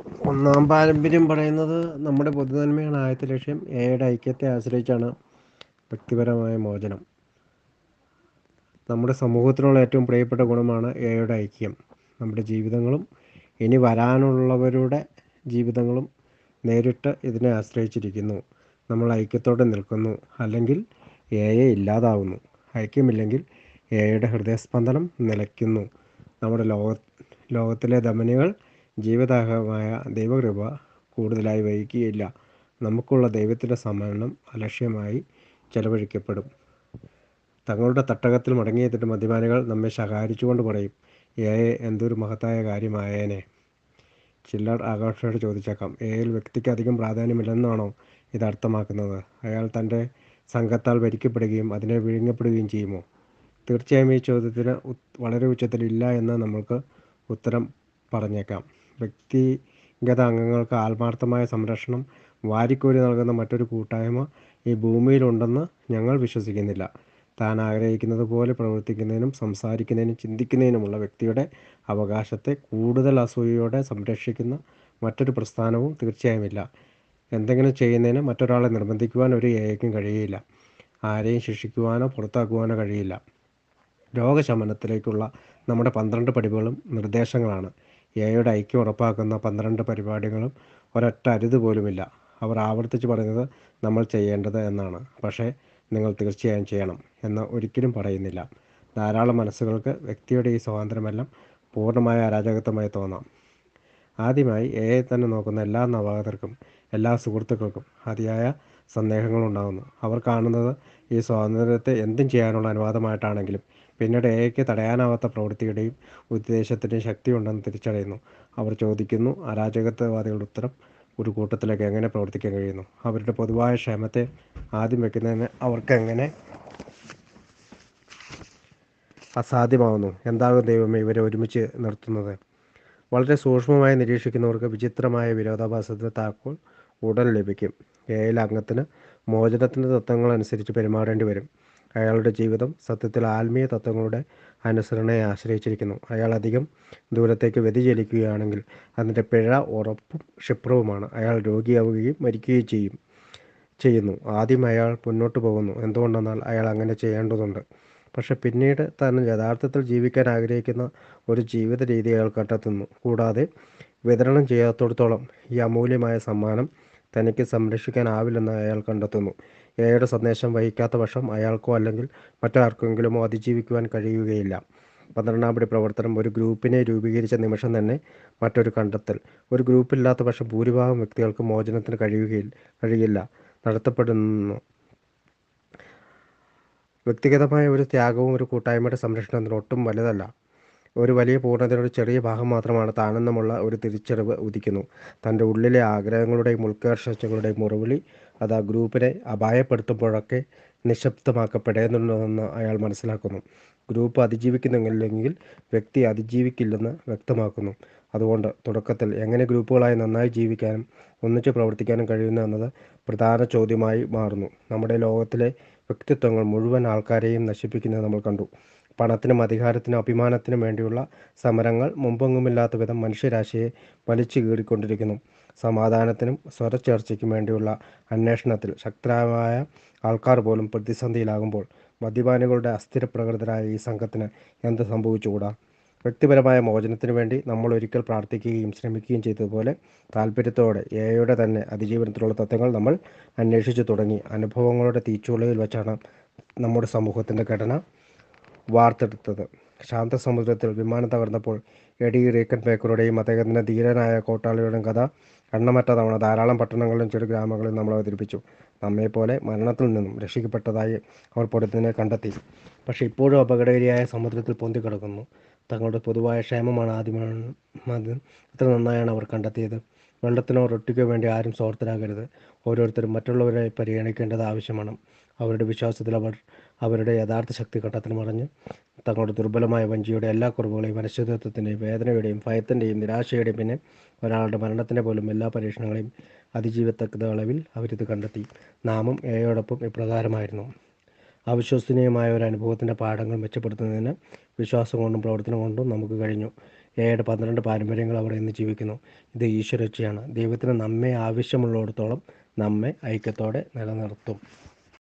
ഒന്നാം പാരമ്പര്യം പറയുന്നത് നമ്മുടെ പൊതുനന്മയാണ് ആദ്യത്തെ ലക്ഷ്യം. എയുടെ ഐക്യത്തെ ആശ്രയിച്ചാണ് വ്യക്തിപരമായ മോചനം. നമ്മുടെ സമൂഹത്തിനുള്ള ഏറ്റവും പ്രിയപ്പെട്ട ഗുണമാണ് എയുടെ ഐക്യം. നമ്മുടെ ജീവിതങ്ങളും ഇനി വരാനുള്ളവരുടെ ജീവിതങ്ങളും നേരിട്ട് ഇതിനെ ആശ്രയിച്ചിരിക്കുന്നു. നമ്മൾ ഐക്യത്തോടെ നിൽക്കുന്നു, അല്ലെങ്കിൽ എയെ ഇല്ലാതാവുന്നു. ഐക്യമില്ലെങ്കിൽ എയുടെ ഹൃദയസ്പന്ദനം നിലയ്ക്കുന്നു. നമ്മുടെ ലോകത്തിലെ ധമനികൾ ജീവദായകമായ ദൈവകൃപ കൂടുതലായി വഹിക്കുകയില്ല. നമുക്കുള്ള ദൈവത്തിൻ്റെ സമ്മാനം അലക്ഷ്യമായി ചെലവഴിക്കപ്പെടും. തങ്ങളുടെ തട്ടകത്തിൽ മടങ്ങിയെത്തിയിട്ട് മദ്യപാനികൾ നമ്മെ ശകാരിച്ചുകൊണ്ട് പറയും, എന്തൊരു മഹത്തായ കാര്യമായേനെ. ചിലർ ആകാംക്ഷയോടെ ചോദിച്ചേക്കാം, എയിൽ വ്യക്തിക്ക് അധികം പ്രാധാന്യമില്ലെന്നാണോ ഇത് അർത്ഥമാക്കുന്നത്? അയാൾ തൻ്റെ സംഘത്താൽ ഭരിക്കപ്പെടുകയും അതിനെ വിഴുങ്ങപ്പെടുകയും ചെയ്യുമോ? തീർച്ചയായും ഈ ചോദ്യത്തിന് വളരെ ഉച്ചത്തിൽ ഇല്ല എന്ന് നമ്മൾക്ക് ഉത്തരം പറഞ്ഞേക്കാം. വ്യക്തിഗത അംഗങ്ങൾക്ക് ആത്മാർത്ഥമായ സംരക്ഷണം വാരിക്കോരി നൽകുന്ന മറ്റൊരു കൂട്ടായ്മ ഈ ഭൂമിയിലുണ്ടെന്ന് ഞങ്ങൾ വിശ്വസിക്കുന്നില്ല. താൻ ആഗ്രഹിക്കുന്നത് പോലെ പ്രവർത്തിക്കുന്നതിനും സംസാരിക്കുന്നതിനും ചിന്തിക്കുന്നതിനുമുള്ള വ്യക്തിയുടെ അവകാശത്തെ കൂടുതൽ അസൂയയോടെ സംരക്ഷിക്കുന്ന മറ്റൊരു പ്രസ്ഥാനവും തീർച്ചയായുമില്ല. എന്തെങ്കിലും ചെയ്യുന്നതിന് മറ്റൊരാളെ നിർബന്ധിക്കുവാൻ ഒരു എയ്ക്കും കഴിയില്ല. ആരെയും ശിക്ഷിക്കുവാനോ പുറത്താക്കുവാനോ കഴിയില്ല. രോഗശമനത്തിലേക്കുള്ള നമ്മുടെ 12 പടികളും നിർദ്ദേശങ്ങളാണ്. എയുടെ ഐക്യം ഉറപ്പാക്കുന്ന 12 പരിപാടികളും ഒരൊറ്റ അരുത് പോലുമില്ല. അവർ ആവർത്തിച്ച് പറയുന്നത് നമ്മൾ ചെയ്യേണ്ടത് എന്നാണ്. പക്ഷേ നിങ്ങൾ തീർച്ചയായും ചെയ്യണം എന്ന് ഒരിക്കലും പറയുന്നില്ല. ധാരാളം മനസ്സുകൾക്ക് വ്യക്തിയുടെ ഈ സ്വാതന്ത്ര്യമെല്ലാം പൂർണ്ണമായ അരാജകത്വമായി തോന്നാം. ആദ്യമായി എയെ തന്നെ നോക്കുന്ന എല്ലാ നവാഗതർക്കും, എല്ലാ സുഹൃത്തുക്കൾക്കും അതിയായ സന്ദേഹങ്ങളുണ്ടാകുന്നു. അവർ കാണുന്നത് ഈ സ്വാതന്ത്ര്യത്തെ എന്തും ചെയ്യാനുള്ള അനുവാദമായിട്ടാണെങ്കിലും പിന്നീട് എയ്ക്ക് തടയാനാവാത്ത പ്രവൃത്തിയുടെയും ഉദ്ദേശത്തിൻ്റെയും ശക്തിയുണ്ടെന്ന് തിരിച്ചറിയുന്നു. അവർ ചോദിക്കുന്നു, അരാജകത്വവാദികളുടെ ഉത്തരം ഒരു കൂട്ടത്തിലേക്ക് എങ്ങനെ പ്രവർത്തിക്കാൻ കഴിയുന്നു? അവരുടെ പൊതുവായ ക്ഷേമത്തെ ആദ്യം വയ്ക്കുന്നതിന് അവർക്കെങ്ങനെ അസാധ്യമാവുന്നു? എന്താകും ദൈവമേ ഇവരെ ഒരുമിച്ച് നിർത്തുന്നത്? വളരെ സൂക്ഷ്മമായി നിരീക്ഷിക്കുന്നവർക്ക് വിചിത്രമായ വിരോധാഭാസത്തിന് താക്കോൽ ഉടൻ ലഭിക്കും. എയിലെ അംഗത്തിന് മോചനത്തിൻ്റെ തത്വങ്ങളനുസരിച്ച് പെരുമാറേണ്ടി വരും. അയാളുടെ ജീവിതം സത്യത്തിൽ ആത്മീയ തത്വങ്ങളുടെ അനുസരണയെ ആശ്രയിച്ചിരിക്കുന്നു. അയാൾ അധികം ദൂരത്തേക്ക് വ്യതിചലിക്കുകയാണെങ്കിൽ അതിൻ്റെ പിഴ ഉറപ്പും ക്ഷിപ്രവുമാണ്. അയാൾ രോഗിയാവുകയും മരിക്കുകയും ചെയ്യുന്നു. ആദ്യം അയാൾ മുന്നോട്ട് പോകുന്നു. എന്തുകൊണ്ടെന്നാൽ അയാൾ അങ്ങനെ ചെയ്യേണ്ടതുണ്ട്. പക്ഷെ പിന്നീട് താൻ യഥാർത്ഥത്തിൽ ജീവിക്കാൻ ആഗ്രഹിക്കുന്ന ഒരു ജീവിത രീതി അയാൾ കണ്ടെത്തുന്നു. കൂടാതെ വിതരണം ചെയ്യാത്തിടത്തോളം ഈ അമൂല്യമായ സമ്മാനം തനിക്ക് സംരക്ഷിക്കാനാവില്ലെന്ന് അയാൾ കണ്ടെത്തുന്നു. എയുടെ സന്ദേശം വഹിക്കാത്ത പക്ഷം അയാൾക്കോ അല്ലെങ്കിൽ മറ്റാർക്കെങ്കിലുമോ അതിജീവിക്കുവാൻ കഴിയുകയില്ല. 12-ാം പടി പ്രവർത്തനം ഒരു ഗ്രൂപ്പിനെ രൂപീകരിച്ച നിമിഷം തന്നെ മറ്റൊരു കണ്ടെത്തൽ. ഒരു ഗ്രൂപ്പില്ലാത്ത പക്ഷം ഭൂരിഭാഗം വ്യക്തികൾക്ക് മോചനത്തിന് കഴിയില്ല. നടത്തപ്പെടുന്നു. വ്യക്തിഗതമായ ഒരു ത്യാഗവും ഒരു കൂട്ടായ്മയുടെ സംരക്ഷണത്തിന് ഒട്ടും വലുതല്ല. ഒരു വലിയ പൂർണ്ണതയുടെ ഒരു ചെറിയ ഭാഗം മാത്രമാണ് താനെന്നുമുള്ള ഒരു തിരിച്ചറിവ് ഉദിക്കുന്നു. തൻ്റെ ഉള്ളിലെ ആഗ്രഹങ്ങളുടെയും ഉത്കർഷങ്ങളുടെയും മുറവിളി അത് ആ ഗ്രൂപ്പിനെ അപായപ്പെടുത്തുമ്പോഴൊക്കെ നിശബ്ദമാക്കപ്പെടേണ്ടതുണ്ടെന്ന് അയാൾ മനസ്സിലാക്കുന്നു. ഗ്രൂപ്പ് അതിജീവിക്കുന്നില്ലെങ്കിൽ വ്യക്തി അതിജീവിക്കില്ലെന്ന് വ്യക്തമാക്കുന്നു. അതുകൊണ്ട് തുടക്കത്തിൽ എങ്ങനെ ഗ്രൂപ്പുകളായി നന്നായി ജീവിക്കാനും ഒന്നിച്ച് പ്രവർത്തിക്കാനും കഴിയുന്നു എന്നത് പ്രധാന ചോദ്യമായി മാറുന്നു. നമ്മുടെ ലോകത്തിലെ വ്യക്തിത്വങ്ങൾ മുഴുവൻ ആൾക്കാരെയും നശിപ്പിക്കുന്നത് നമ്മൾ കണ്ടു. പണത്തിനും അധികാരത്തിനും അഭിമാനത്തിനും വേണ്ടിയുള്ള സമരങ്ങൾ മുമ്പെങ്ങുമില്ലാത്ത വിധം മനുഷ്യരാശിയെ വലിച്ചു കീറിക്കൊണ്ടിരിക്കുന്നു. സമാധാനത്തിനും സ്വരച്ചേർച്ചയ്ക്കും വേണ്ടിയുള്ള അന്വേഷണത്തിൽ ശക്തരായ ആൾക്കാർ പോലും പ്രതിസന്ധിയിലാകുമ്പോൾ മദ്യപാനികളുടെ അസ്ഥിരപ്രകൃതരായ ഈ സംഘത്തിന് എന്ത് സംഭവിച്ചുകൂടാ? വ്യക്തിപരമായ മോചനത്തിനു വേണ്ടി നമ്മൾ ഒരിക്കൽ പ്രാർത്ഥിക്കുകയും ശ്രമിക്കുകയും ചെയ്തതുപോലെ താല്പര്യത്തോടെ എയുടെ തന്നെ അതിജീവനത്തിലുള്ള തത്വങ്ങൾ നമ്മൾ അന്വേഷിച്ചു തുടങ്ങി. അനുഭവങ്ങളുടെ തീച്ചുളയിൽ വെച്ചാണ് നമ്മുടെ സമൂഹത്തിൻ്റെ ഘടന വാർത്തെടുത്തത്. ശാന്തസമുദ്രത്തിൽ വിമാനം തകർന്നപ്പോൾ എഡി റീക്കൻബേക്കറുടെയും അദ്ദേഹത്തിൻ്റെ ധീരനായ കോട്ടാളിയുടെയും കഥ എണ്ണമറ്റ തവണ ധാരാളം പട്ടണങ്ങളിലും ചെറു ഗ്രാമങ്ങളിലും നമ്മൾ അവതരിപ്പിച്ചു. നമ്മെപ്പോലെ മരണത്തിൽ നിന്നും രക്ഷിക്കപ്പെട്ടതായി അവർ പൊടുന്നതിനെ കണ്ടെത്തി. പക്ഷേ ഇപ്പോഴും അപകടകാരിയായ സമുദ്രത്തിൽ പൊന്തിക്കിടക്കുന്നു. തങ്ങളുടെ പൊതുവായ ക്ഷേമമാണ് അത് എത്ര നന്നായാണ് അവർ കണ്ടെത്തിയത്. വെള്ളത്തിനോ റൊട്ടിക്കോ വേണ്ടി ആരും സ്വാർത്ഥരാകരുത്. ഓരോരുത്തരും മറ്റുള്ളവരെ പരിഗണിക്കേണ്ടത് ആവശ്യമാണ്. അവരുടെ വിശ്വാസത്തിൽ അവർ അവരുടെ യഥാർത്ഥ ശക്തി കണ്ടെത്തണം. അറിഞ്ഞ് തങ്ങളുടെ ദുർബലമായ വഞ്ചിയുടെ എല്ലാ കുറവുകളെയും അനിശ്ചിതത്വത്തിൻ്റെയും വേദനയുടെയും ഭയത്തിൻ്റെയും നിരാശയുടെയും പിന്നെ ഒരാളുടെ മരണത്തിൻ്റെ പോലും എല്ലാ പരീക്ഷണങ്ങളെയും അതിജീവത്തക്ക അളവിൽ അവരിത് കണ്ടെത്തി. നാമും എയോടൊപ്പം ഇപ്രകാരമായിരുന്നു. അവിശ്വസനീയമായ ഒരു അനുഭവത്തിൻ്റെ പാഠങ്ങൾ മെച്ചപ്പെടുത്തുന്നതിന് വിശ്വാസം കൊണ്ടും പ്രവർത്തനം കൊണ്ടും നമുക്ക് കഴിഞ്ഞു. ഏഴ് 12 പാരമ്പര്യങ്ങൾ അവർ ഇന്ന് ജീവിക്കുന്നു. ഇത് ഈശ്വരേച്ഛയാണ്. ദൈവത്തിന് നമ്മെ ആവശ്യമുള്ളിടത്തോളം നമ്മെ ഐക്യത്തോടെ നിലനിർത്തും.